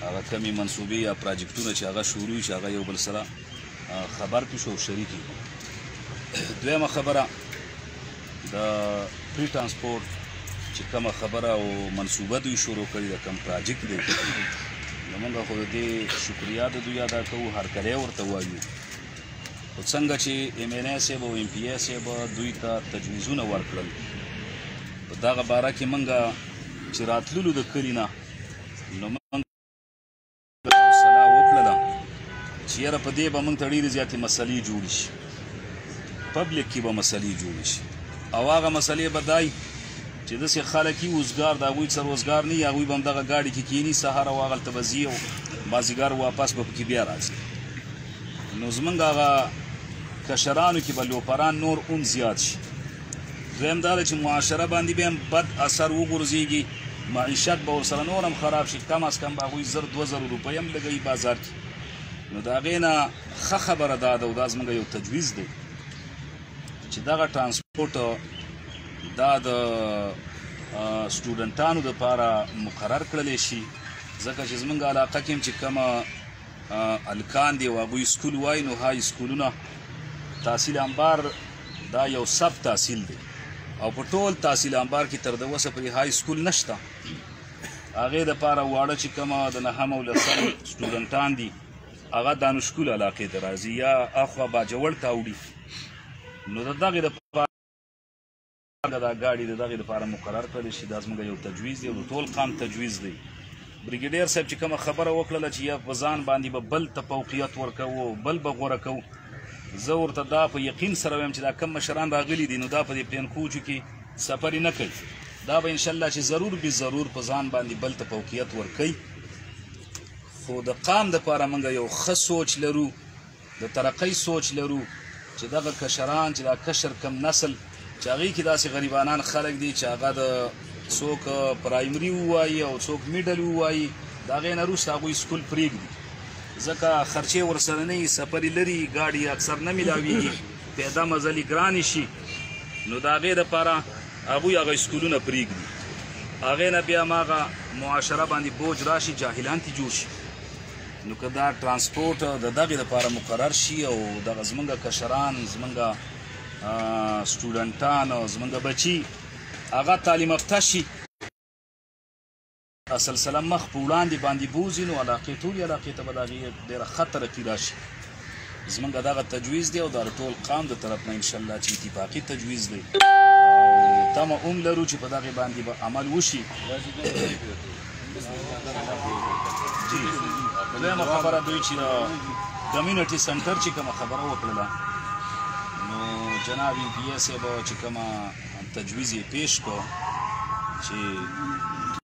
هغه کمې منصوبې یا پراجیکټونه چې هغه شروع وي چې هغه یو بل سره خبر پې شو او شریک وي. دویمه خبره د پری ټرانسپورټ چې کومه خبره او منصوبه دوی شروع کړې ده، کوم پراجیکټ دی، نو موږ خو د دې شکریا د دوی ادا کوو، هرکلی ورته وایو. خو څنګه چې ایم این ای صاحب او ایم پی ای صاحب دوی ته تجویزونه ورکړل، په دغه باره کې موږ چې راتللو د کلي نه، نو موږ صلاح وکړله چې یاره په دې به موږ ته ډېرې زیاتې مسلې جوړې شي، پبلک کې به مسلې جوړې شي، او هغه مسلې به دای چې داسې خلک یي اوزګار، د هغوی څه روزګار نه وي، هغوی به همدغه ګاډي کې کښېني، سهار او هغلته به ځي او مازدیګر واپس به پکې بیا راځي. نو زموږ هغه کشرانو کې به لوپران نور هم زیات شي. دویم دا ده چې معاشره باندې بیا هم بد اثر وغورځېږي، معیشت به ورسره نور هم خراب شي، کم از کم به هغوی 1000-2000 روپۍ هم لګوي بازار کې. نو د هغې نه ښه خبره دا ده او دا زموږ یو تجویز دی چې دغه ټرانسپورټ دا د سټوډنټانو دپاره مقرر کړلی شي، ځکه چې زموږ علاقه کې هم چې کومه هلکان دي او هغوی سکول وایي، نو های سکولونه تحصیل انبار دا یو سب تحصیل دی او په ټول تحصیل انبار کې تر د اوسه پورې های سکول نشته. هغې دپاره واړه چې کومه د نهم او لسم سټوډنټان دي هغه دانشکول علاقې ته راځي یا اخوا باجوړ ته اوړي. نو د دغې دپاره دا ګاډي د دغې دپاره مقرر کړی شي. دا زموږ یو تجویز دی او د ټول قام تجویز دی. بریګیډیر صاحب چې کومه خبره وکړله چې یا په ځان باندې به بل ته فوقیت ورکوو او بل به غوره کوو، زه ورته دا په یقین سره وایم چې دا کم مشران راغلي دي، نو دا په دې پلین کوچو کې سفر نه کوي، دا به انشاءالله چې ضرور به ضرور په ځان باندې بل ته فوقیت ورکوي. خو د قام دپاره موږ یو ښه سوچ لرو، د ترقۍ سوچ لرو چې دغه کشران چې دا کشر کم نسل چې هغې کې داسې غریبانان خلک دي چې هغه د څوک پرایمري ووایي او څوک میډل ووایي، د هغې نه وروسته هغوی سکول پرېږدي، ځکه خرچې ورسره نه وي، سفر یې لري، ګاډي اکثر نه میلاویږي، پیاده مزلې ګرانې شي، نو د هغې دپاره هغوی هغه سکولونه پرېږدي. هغې نه بیا هماغه معاشره باندې بوج راشي، جاهلان ترې جوړ شي. نو که دا ټرانسپورټ د دغې دپاره مقرر شي او دغه زموږ کشران، زموږ سټوډنټان او زموږ بچي هغه تعلیم یافته شي، سلسله مخ په وړاندې باندې بوځي، نو علاقې ټولې علاقې ته به د هغې ډېره ښه ترقي راشي. زموږ دغه تجویز دی او د ټول قام د طرف نه انشاءالله چې اتفاقي تجویز دی او تمه هم لرو چې په دغې باندې به عمل وشي. دویمه خبره دوی چې د کمیونټي سنټر چې کومه خبره وکړله، نو جناب ایم پی ای صاحب چې کومه تجویز یې پیش کړو چې